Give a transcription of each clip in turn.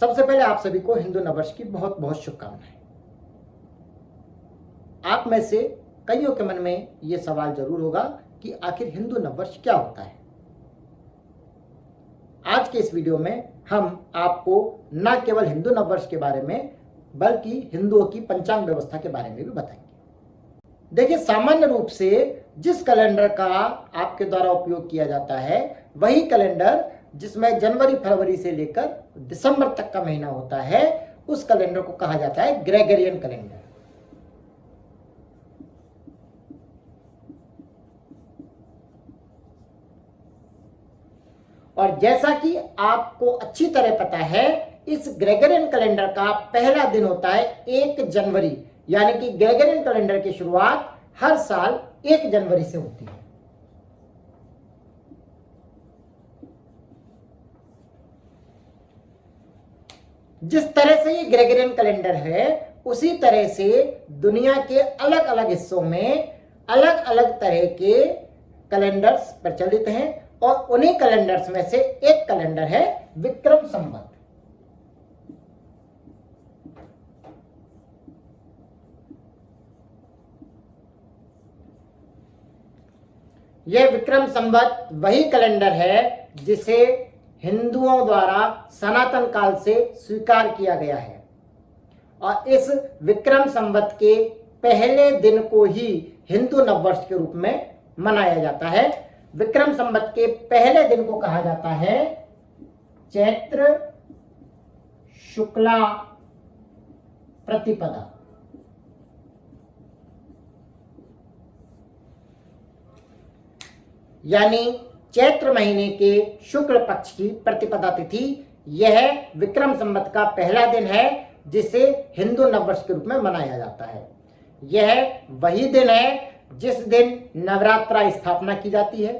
सबसे पहले आप सभी को हिंदू नववर्ष की बहुत बहुत शुभकामनाएं। आप में से कईयों के मन में यह सवाल जरूर होगा कि आखिर हिंदू नववर्ष क्या होता है। आज के इस वीडियो में हम आपको न केवल हिंदू नववर्ष के बारे में बल्कि हिंदुओं की पंचांग व्यवस्था के बारे में भी बताएंगे। देखिए, सामान्य रूप से जिस कैलेंडर का आपके द्वारा उपयोग किया जाता है वही कैलेंडर जिसमें जनवरी फरवरी से लेकर दिसंबर तक का महीना होता है, उस कैलेंडर को कहा जाता है ग्रेगोरियन कैलेंडर। और जैसा कि आपको अच्छी तरह पता है, इस ग्रेगोरियन कैलेंडर का पहला दिन होता है 1 जनवरी, यानी कि ग्रेगोरियन कैलेंडर की शुरुआत हर साल 1 जनवरी से होती है। जिस तरह से ये ग्रेगोरियन कैलेंडर है, उसी तरह से दुनिया के अलग अलग हिस्सों में अलग अलग तरह के कैलेंडर्स प्रचलित हैं और उन्हीं कैलेंडर्स में से एक कैलेंडर है विक्रम संवत। यह विक्रम संवत वही कैलेंडर है जिसे हिंदुओं द्वारा सनातन काल से स्वीकार किया गया है और इस विक्रम संवत के पहले दिन को ही हिंदू नववर्ष के रूप में मनाया जाता है। विक्रम संवत के पहले दिन को कहा जाता है चैत्र शुक्ला प्रतिपदा। यानी चैत्र महीने के शुक्ल पक्ष की प्रतिपदा तिथि यह विक्रम संवत का पहला दिन है जिसे हिंदू नववर्ष के रूप में मनाया जाता है। यह वही दिन है जिस दिन नवरात्रा स्थापना की जाती है।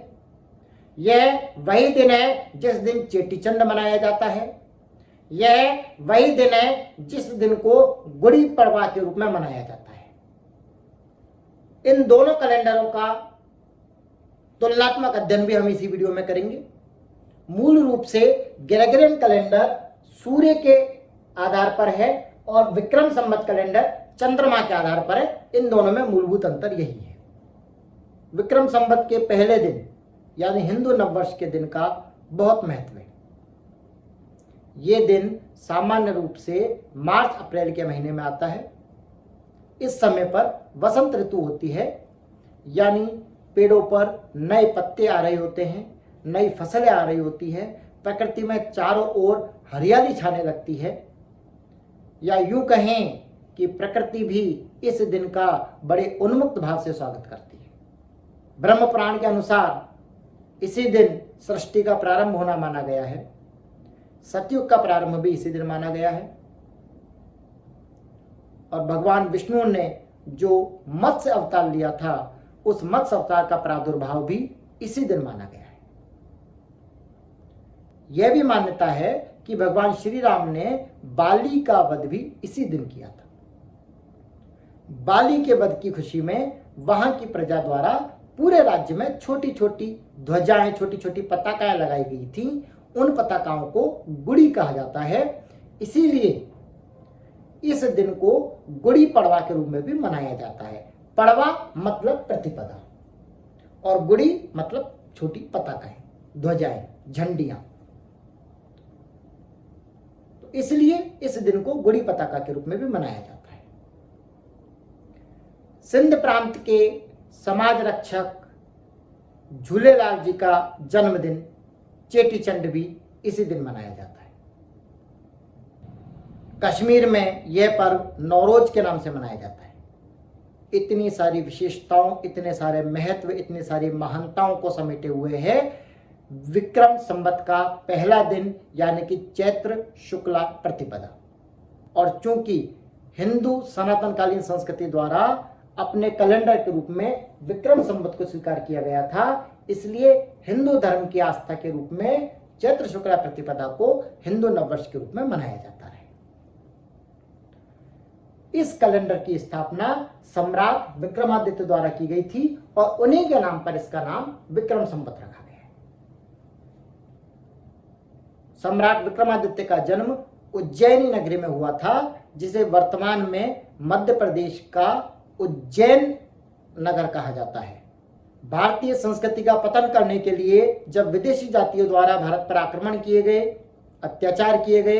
यह वही दिन है जिस दिन चेटीचंड मनाया जाता है। यह वही दिन है जिस दिन को गुड़ी पड़वा के रूप में मनाया जाता है। इन दोनों कैलेंडरों का तुलनात्मक अध्ययन भी हम इसी वीडियो में करेंगे। मूल रूप से ग्रेगोरियन कैलेंडर सूर्य के आधार पर है और विक्रम संवत कैलेंडर चंद्रमा के आधार पर है। इन दोनों में मूलभूत अंतर यही है। विक्रम संवत के पहले दिन यानी हिंदू नववर्ष के दिन का बहुत महत्व है। यह दिन सामान्य रूप से मार्च अप्रैल के महीने में आता है। इस समय पर वसंत ऋतु होती है, यानी पेड़ों पर नए पत्ते आ रहे होते हैं, नई फसलें आ रही होती है, प्रकृति में चारों ओर हरियाली छाने लगती है। या यूं कहें कि प्रकृति भी इस दिन का बड़े उन्मुक्त भाव से स्वागत करती है। ब्रह्म पुराण के अनुसार इसी दिन सृष्टि का प्रारंभ होना माना गया है। सतयुग का प्रारंभ भी इसी दिन माना गया है और भगवान विष्णु ने जो मत्स्य अवतार लिया था, उस मत्स्य अवतार का प्रादुर्भाव भी इसी दिन माना गया है। यह भी मान्यता है कि भगवान श्री राम ने बाली का वध भी इसी दिन किया था। बाली के वध की खुशी में वहां की प्रजा द्वारा पूरे राज्य में छोटी छोटी ध्वजाएं, छोटी छोटी पताकाएं लगाई गई थी। उन पताकाओं को गुड़ी कहा जाता है। इसीलिए इस दिन को गुड़ी पड़वा के रूप में भी मनाया जाता है। पड़वा मतलब प्रतिपदा और गुड़ी मतलब छोटी पताकाएं, ध्वजाएं, झंडियां। तो इसलिए इस दिन को गुड़ी पताका के रूप में भी मनाया जाता है। सिंध प्रांत के समाज रक्षक झूलेलाल जी का जन्मदिन चेटीचंड भी इसी दिन मनाया जाता है। कश्मीर में यह पर्व नौरोज के नाम से मनाया जाता है। इतनी सारी विशेषताओं, इतने सारे महत्व, इतनी सारी महानताओं को समेटे हुए है विक्रम संवत का पहला दिन यानी कि चैत्र शुक्ला प्रतिपदा। और चूंकि हिंदू सनातनकालीन संस्कृति द्वारा अपने कैलेंडर के रूप में विक्रम संवत को स्वीकार किया गया था, इसलिए हिंदू धर्म की आस्था के रूप में चैत्र शुक्ला प्रतिपदा को हिंदू नववर्ष के रूप में मनाया जाता है। इस कैलेंडर की स्थापना सम्राट विक्रमादित्य द्वारा की गई थी और उन्हीं के नाम पर इसका नाम विक्रम संवत रखा गया है। सम्राट विक्रमादित्य का जन्म उज्जैनी नगरी में हुआ था, जिसे वर्तमान में मध्य प्रदेश का उज्जैन नगर कहा जाता है। भारतीय संस्कृति का पतन करने के लिए जब विदेशी जातियों द्वारा भारत पर आक्रमण किए गए, अत्याचार किए गए,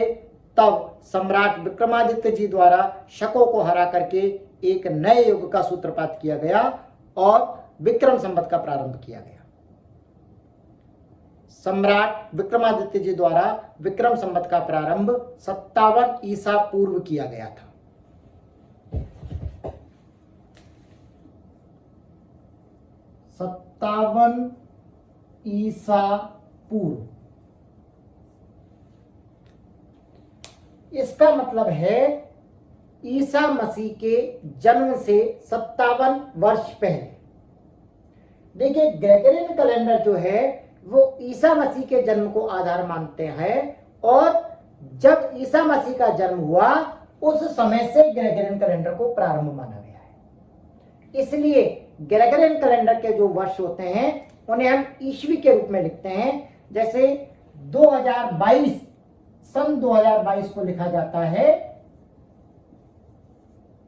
तब सम्राट विक्रमादित्य जी द्वारा शकों को हरा करके एक नए युग का सूत्रपात किया गया और विक्रम संवत का प्रारंभ किया गया। सम्राट विक्रमादित्य जी द्वारा विक्रम संवत का प्रारंभ 57 ईसा पूर्व किया गया था। ईसा पूर्व। इसका मतलब है ईसा मसीह के जन्म से 57 वर्ष पहले। देखिए, ग्रेगोरियन कैलेंडर जो है वो ईसा मसीह के जन्म को आधार मानते हैं और जब ईसा मसीह का जन्म हुआ उस समय से ग्रेगोरियन कैलेंडर को प्रारंभ माना गया है। इसलिए ग्रेगोरियन कैलेंडर के जो वर्ष होते हैं उन्हें हम ईस्वी के रूप में लिखते हैं। जैसे 2022 सन 2022 को लिखा जाता है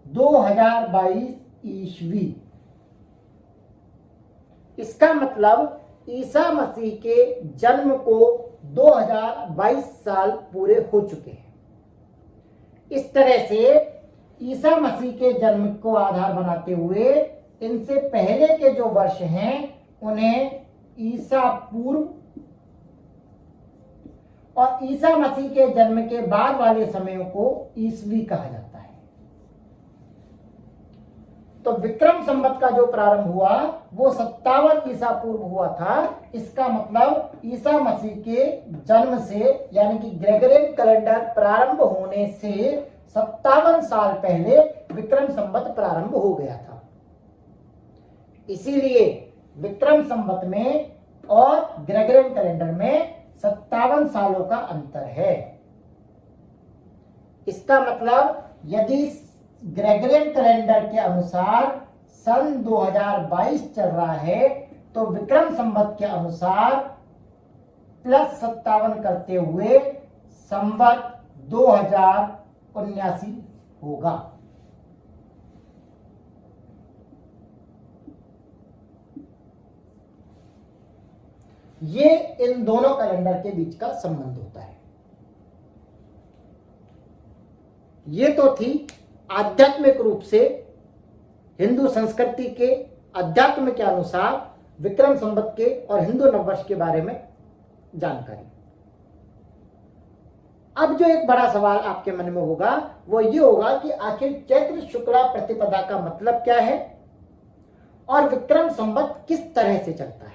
2022 ईस्वी। इसका मतलब ईसा मसीह के जन्म को 2022 साल पूरे हो चुके हैं। इस तरह से ईसा मसीह के जन्म को आधार बनाते हुए इनसे पहले के जो वर्ष हैं उन्हें ईसा पूर्व और ईसा मसीह के जन्म के बाद वाले समयों को ईस्वी कहा जाता है। तो विक्रम संवत का जो प्रारंभ हुआ वो 57 ईसा पूर्व हुआ था। इसका मतलब ईसा मसीह के जन्म से यानी कि ग्रेगोरियन कैलेंडर प्रारंभ होने से 57 साल पहले विक्रम संवत प्रारंभ हो गया था। इसीलिए विक्रम संवत में और ग्रेगोरियन कैलेंडर में 57 सालों का अंतर है। इसका मतलब यदि ग्रेगोरियन कैलेंडर के अनुसार सन 2022 चल रहा है तो विक्रम संवत के अनुसार +57 करते हुए संवत 2079 होगा। ये इन दोनों कैलेंडर के बीच का संबंध होता है। ये तो थी आध्यात्मिक रूप से हिंदू संस्कृति के अध्यात्म के अनुसार विक्रम संवत के और हिंदू नववर्ष के बारे में जानकारी। अब जो एक बड़ा सवाल आपके मन में होगा वो ये होगा कि आखिर चैत्र शुक्ला प्रतिपदा का मतलब क्या है और विक्रम संवत किस तरह से चलता है।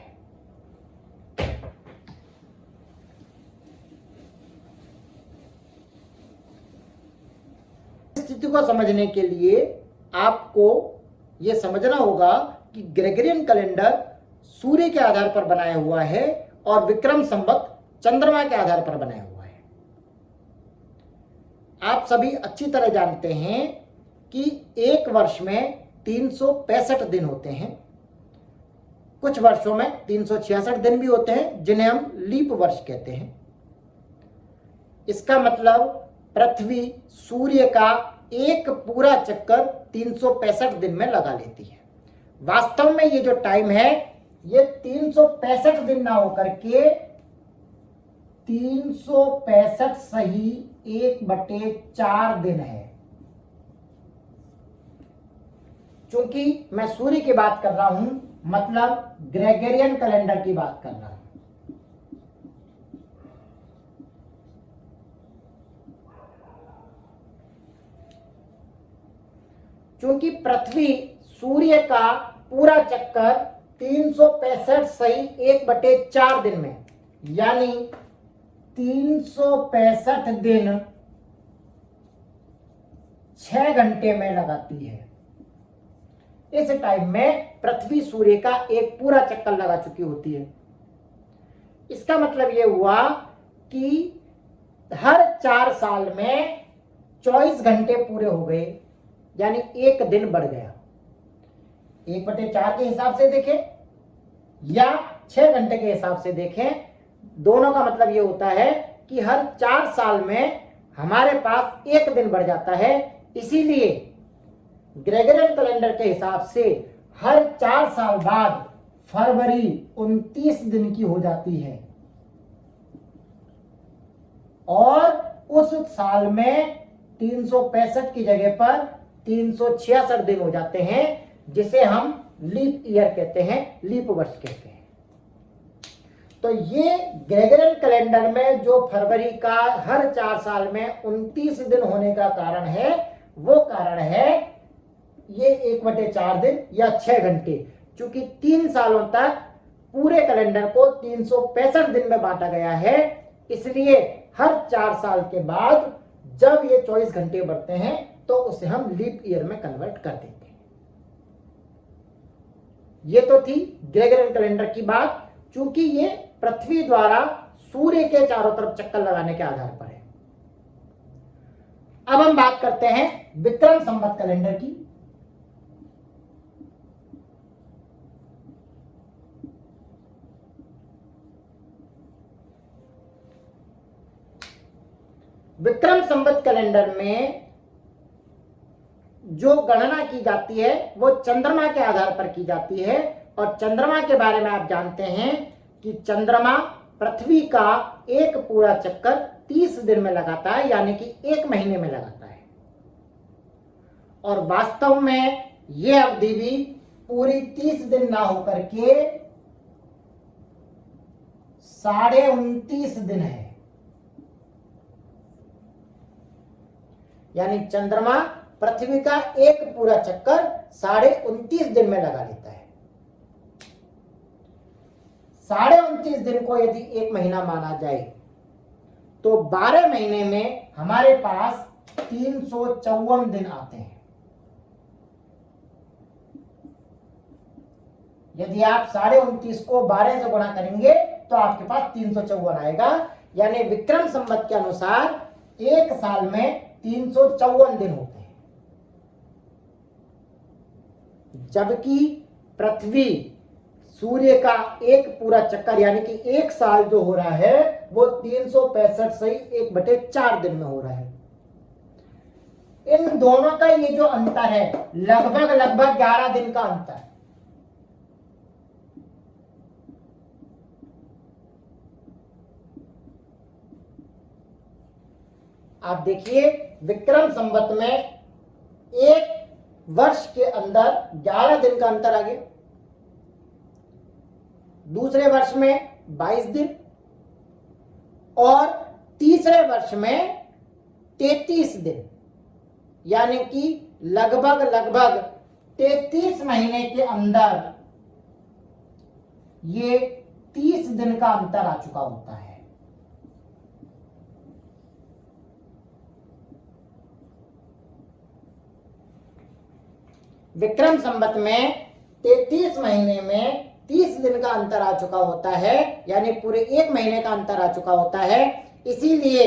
स्थिति को समझने के लिए आपको यह समझना होगा कि ग्रेगोरियन कैलेंडर सूर्य के आधार पर बनाया हुआ है और विक्रम संवत चंद्रमा के आधार पर बनाया हुआ है। आप सभी अच्छी तरह जानते हैं कि एक वर्ष में 365 दिन होते हैं। कुछ वर्षों में 366 दिन भी होते हैं जिन्हें हम लीप वर्ष कहते हैं। इसका मतलब पृथ्वी सूर्य का एक पूरा चक्कर 365 दिन में लगा लेती है। वास्तव में ये जो टाइम है ये 365 दिन ना होकर के 365 सही 1/4 दिन है। चूंकि मैं सूर्य की बात कर रहा हूं मतलब ग्रेगोरियन कैलेंडर की बात कर रहा हूं। चूंकि पृथ्वी सूर्य का पूरा चक्कर 365 सही 1/4 दिन में यानी 365 दिन 6 घंटे में लगाती है। इस टाइम में पृथ्वी सूर्य का एक पूरा चक्कर लगा चुकी होती है। इसका मतलब यह हुआ कि हर 4 साल में 24 घंटे पूरे हो गए यानी एक दिन बढ़ गया। 1/4 के हिसाब से देखें या 6 घंटे के हिसाब से देखें, दोनों का मतलब यह होता है कि हर 4 साल में हमारे पास एक दिन बढ़ जाता है। इसीलिए ग्रेगोरियन कैलेंडर के हिसाब से हर 4 साल बाद फरवरी 29 दिन की हो जाती है और उस साल में 365 की जगह पर 366 दिन हो जाते हैं, जिसे हम लीप ईयर कहते हैं, लीप वर्ष कहते हैं। तो ये ग्रेगोरियन कैलेंडर में जो फरवरी का हर 4 साल में 29 दिन होने का कारण है, वो कारण है ये 1/4 दिन या 6 घंटे। चूंकि 3 सालों तक पूरे कैलेंडर को 365 दिन में बांटा गया है, इसलिए हर 4 साल के बाद जब ये 24 घंटे बढ़ते हैं तो उसे हम लीप ईयर में कन्वर्ट कर देते हैं। ये तो थी ग्रेगोरियन कैलेंडर की बात, चूंकि ये पृथ्वी द्वारा सूर्य के चारों तरफ चक्कर लगाने के आधार पर है। अब हम बात करते हैं विक्रम संवत कैलेंडर की। विक्रम संवत कैलेंडर में जो गणना की जाती है वो चंद्रमा के आधार पर की जाती है, और चंद्रमा के बारे में आप जानते हैं कि चंद्रमा पृथ्वी का एक पूरा चक्कर 30 दिन में लगाता है, यानी कि 1 महीने में लगाता है। और वास्तव में यह अवधि भी पूरी 30 दिन ना होकर के 29.5 दिन है। यानी चंद्रमा पृथ्वी का एक पूरा चक्कर 29.5 दिन में लगा लेता है। 29.5 दिन को यदि 1 महीना माना जाए तो 12 महीने में हमारे पास 354 दिन आते हैं। यदि आप 29.5 को 12 से गुणा करेंगे तो आपके पास 354 आएगा। यानी विक्रम संवत के अनुसार एक साल में 354 दिन होते हैं, जबकि पृथ्वी सूर्य का एक पूरा चक्कर यानी कि एक साल जो हो रहा है वो 365 से 1/4 दिन में हो रहा है। इन दोनों का ये जो अंतर है लगभग 11 दिन का अंतर। आप देखिए विक्रम संवत में एक वर्ष के अंदर 11 दिन का अंतर आ गया, दूसरे वर्ष में 22 दिन और तीसरे वर्ष में 33 दिन, यानी कि लगभग 33 महीने के अंदर ये 30 दिन का अंतर आ चुका होता है। विक्रम संवत में 33 महीने में 30 दिन का अंतर आ चुका होता है, यानी पूरे 1 महीने का अंतर आ चुका होता है। इसीलिए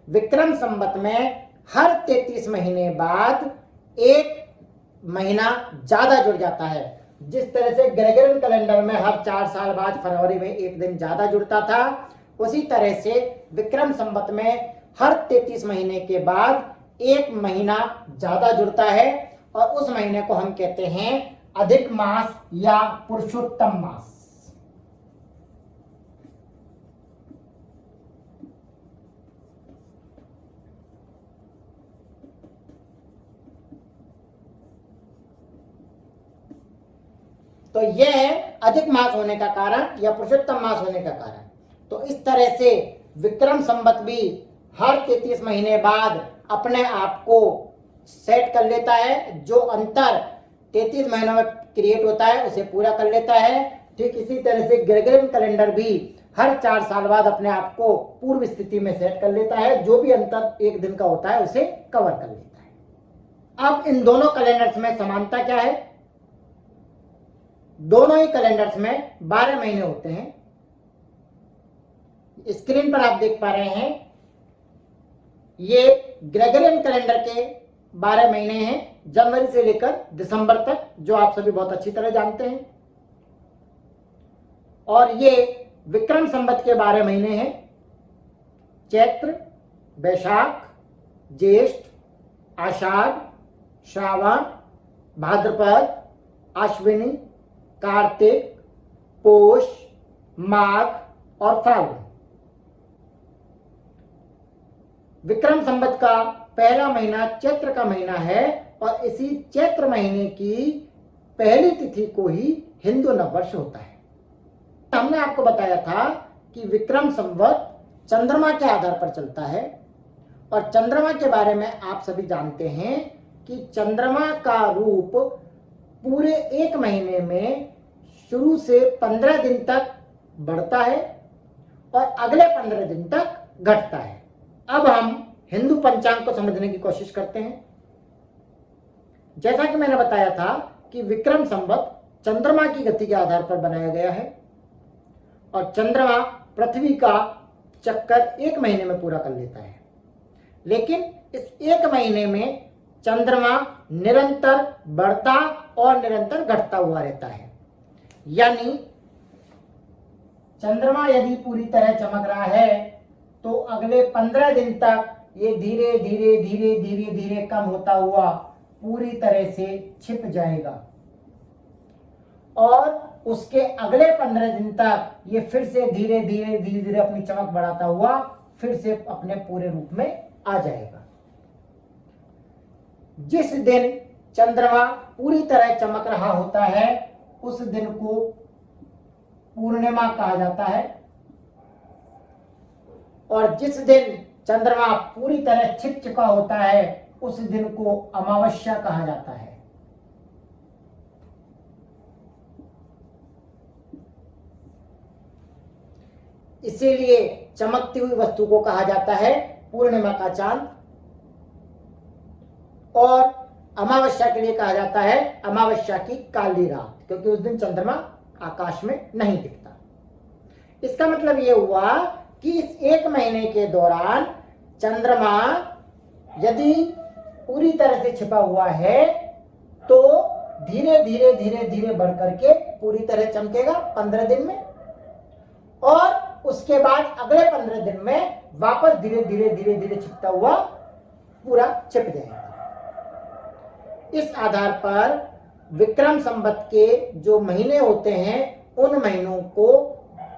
विक्रम संवत में हर 33 महीने बाद 1 महीना ज्यादा जुड़ जाता है। जिस तरह से ग्रेगोरियन कैलेंडर में हर 4 साल बाद फरवरी में 1 दिन ज्यादा जुड़ता था, उसी तरह से विक्रम संवत में हर 33 महीने के बाद 1 महीना ज्यादा जुड़ता है, और उस महीने को हम कहते हैं अधिक मास या पुरुषोत्तम मास। तो यह है अधिक मास होने का कारण या पुरुषोत्तम मास होने का कारण। तो इस तरह से विक्रम संवत भी हर 33 महीने बाद अपने आप को सेट कर लेता है, जो अंतर 33 महीनों में क्रिएट होता है उसे पूरा कर लेता है। ठीक इसी तरह से ग्रेगोरियन कैलेंडर भी हर 4 साल बाद अपने आप को पूर्व स्थिति में सेट कर लेता है, जो भी अंतर 1 दिन का होता है उसे कवर कर लेता है। अब इन दोनों कैलेंडर्स में समानता क्या है? दोनों ही कैलेंडर्स में 12 महीने होते हैं। स्क्रीन पर आप देख पा रहे हैं, ये ग्रेगोरियन कैलेंडर के 12 महीने हैं, जनवरी से लेकर दिसंबर तक, जो आप सभी बहुत अच्छी तरह जानते हैं। और ये विक्रम संवत के 12 महीने हैं, चैत्र, वैशाख, ज्येष्ठ, आषाढ़, श्रावण, भाद्रपद, अश्विनी, कार्तिक, पोष, माघ और फाल्गुन। विक्रम संवत का पहला महीना चैत्र का महीना है और इसी चैत्र महीने की पहली तिथि को ही हिंदू नववर्ष होता है। हमने आपको बताया था कि विक्रम संवत चंद्रमा के आधार पर चलता है और चंद्रमा के बारे में आप सभी जानते हैं कि चंद्रमा का रूप पूरे एक महीने में शुरू से 15 दिन तक बढ़ता है और अगले 15 दिन तक घटता है। अब हम हिंदू पंचांग को समझने की कोशिश करते हैं। जैसा कि मैंने बताया था कि विक्रम संवत चंद्रमा की गति के आधार पर बनाया गया है और चंद्रमा पृथ्वी का चक्कर एक महीने में पूरा कर लेता है, लेकिन इस एक महीने में चंद्रमा निरंतर बढ़ता और निरंतर घटता हुआ रहता है। यानी चंद्रमा यदि पूरी तरह चमक रहा है तो अगले 15 दिन तक ये धीरे धीरे धीरे धीरे धीरे कम होता हुआ पूरी तरह से छिप जाएगा और उसके अगले 15 दिन तक ये फिर से धीरे धीरे धीरे धीरे अपनी चमक बढ़ाता हुआ फिर से अपने पूरे रूप में आ जाएगा। जिस दिन चंद्रमा पूरी तरह चमक रहा होता है उस दिन को पूर्णिमा कहा जाता है और जिस दिन चंद्रमा पूरी तरह छिप चुका होता है उस दिन को अमावस्या कहा जाता है। इसीलिए चमकती हुई वस्तु को कहा जाता है पूर्णिमा का चांद और अमावस्या के लिए कहा जाता है अमावस्या की काली रात, क्योंकि उस दिन चंद्रमा आकाश में नहीं दिखता। इसका मतलब यह हुआ कि इस एक महीने के दौरान चंद्रमा यदि पूरी तरह से छिपा हुआ है तो धीरे धीरे धीरे धीरे बढ़ करके पूरी तरह चमकेगा 15 दिन में और उसके बाद अगले 15 दिन में वापस धीरे धीरे धीरे धीरे छिपता हुआ पूरा छिप जाएगा। इस आधार पर विक्रम संवत के जो महीने होते हैं उन महीनों को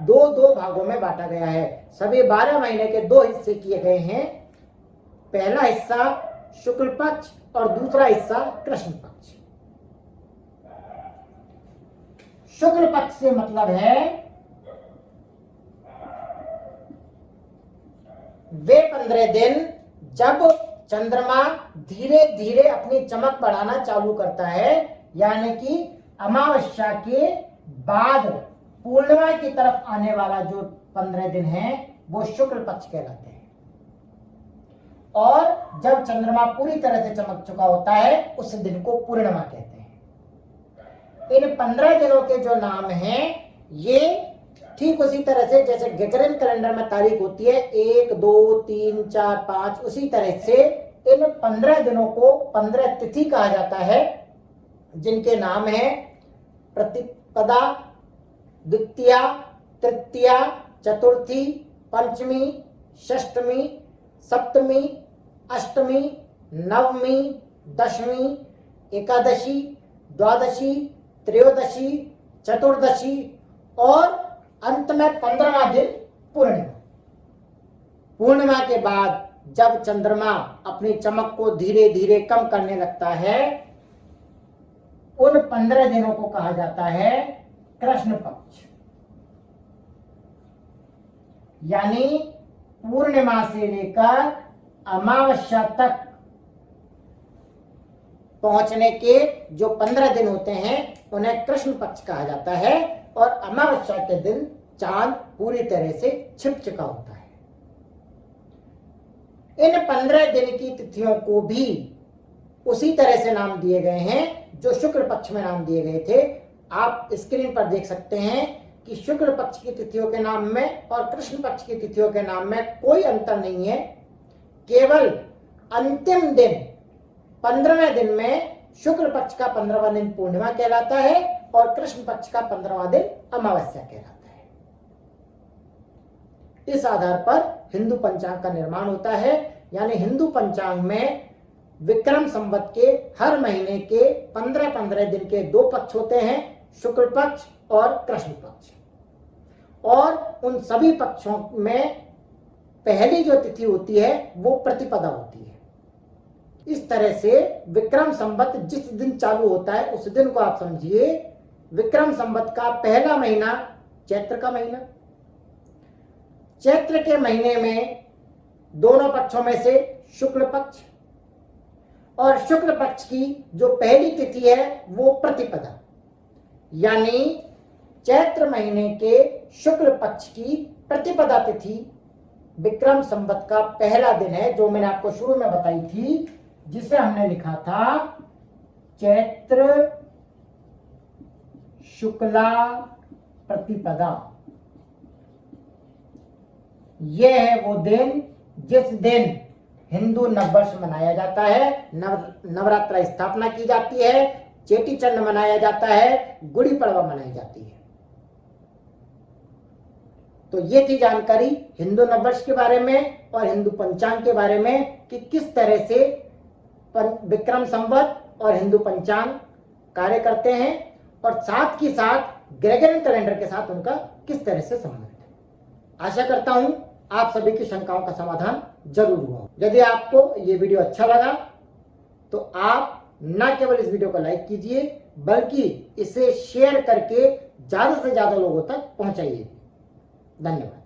दो दो भागों में बांटा गया है। सभी 12 महीने के दो हिस्से किए गए हैं। पहला हिस्सा शुक्ल पक्ष और दूसरा हिस्सा कृष्ण पक्ष। शुक्ल पक्ष से मतलब है वे 15 दिन जब चंद्रमा धीरे धीरे अपनी चमक बढ़ाना चालू करता है, यानी कि अमावस्या के बाद पूर्णिमा की तरफ आने वाला जो 15 दिन है वो शुक्ल पक्ष कहलाते हैं और जब चंद्रमा पूरी तरह से चमक चुका होता है उस दिन को पूर्णिमा कहते हैं। इन 15 दिनों के जो नाम हैं ये ठीक उसी तरह से जैसे ग्रेगोरियन कैलेंडर में तारीख होती है 1, 2, 3, 4, 5, उसी तरह से इन 15 दिनों को 15 तिथि कहा जाता है, जिनके नाम है प्रतिपदा, द्वितीया, तृतीया, चतुर्थी, पंचमी, षष्टमी, सप्तमी, अष्टमी, नवमी, दशमी, एकादशी, द्वादशी, त्रयोदशी, चतुर्दशी और अंत में 15वां दिन पूर्णिमा। पूर्णिमा के बाद जब चंद्रमा अपनी चमक को धीरे धीरे कम करने लगता है उन 15 दिनों को कहा जाता है कृष्ण पक्ष। यानी पूर्णिमा से लेकर अमावस्या तक पहुंचने के जो 15 दिन होते हैं उन्हें कृष्ण पक्ष कहा जाता है और अमावस्या के दिन चांद पूरी तरह से छिप चुका होता है। इन 15 दिन की तिथियों को भी उसी तरह से नाम दिए गए हैं जो शुक्ल पक्ष में नाम दिए गए थे। आप स्क्रीन पर देख सकते हैं कि शुक्ल पक्ष की तिथियों के नाम में और कृष्ण पक्ष की तिथियों के नाम में कोई अंतर नहीं है। केवल अंतिम दिन 15वें दिन में शुक्ल पक्ष का 15वां दिन पूर्णिमा कहलाता है और कृष्ण पक्ष का 15वां दिन अमावस्या कहलाता है। इस आधार पर हिंदू पंचांग का निर्माण होता है। यानी हिंदू पंचांग में विक्रम संवत के हर महीने के 15-15 दिन के 2 पक्ष होते हैं, शुक्ल पक्ष और कृष्ण पक्ष। और उन सभी पक्षों में पहली जो तिथि होती है वो प्रतिपदा होती है। इस तरह से विक्रम संवत जिस दिन चालू होता है उस दिन को आप समझिए विक्रम संवत का पहला महीना चैत्र का महीना। चैत्र के महीने में दोनों पक्षों में से शुक्ल पक्ष, और शुक्ल पक्ष की जो पहली तिथि है वो प्रतिपदा, यानी चैत्र महीने के शुक्ल पक्ष की प्रतिपदा तिथि विक्रम संवत का पहला दिन है, जो मैंने आपको शुरू में बताई थी, जिसे हमने लिखा था चैत्र शुक्ला प्रतिपदा। यह है वो दिन जिस दिन हिंदू नववर्ष मनाया जाता है, नवरात्रा स्थापना की जाती है, चेटी चंड मनाया जाता है, गुड़ी पड़वा मनाई जाती है। तो ये थी जानकारी हिंदू नववर्ष के बारे में और हिंदू पंचांग के बारे में कि किस तरह से विक्रम संवत और हिंदू पंचांग कार्य करते हैं, और साथ ही साथ ग्रेगोरियन कैलेंडर के साथ उनका किस तरह से संबंध है। आशा करता हूं आप सभी की शंकाओं का समाधान जरूर हुआ। यदि आपको ये वीडियो अच्छा लगा तो आप न केवल इस वीडियो को लाइक कीजिए बल्कि इसे शेयर करके ज्यादा से ज्यादा लोगों तक पहुंचाइए। धन्यवाद।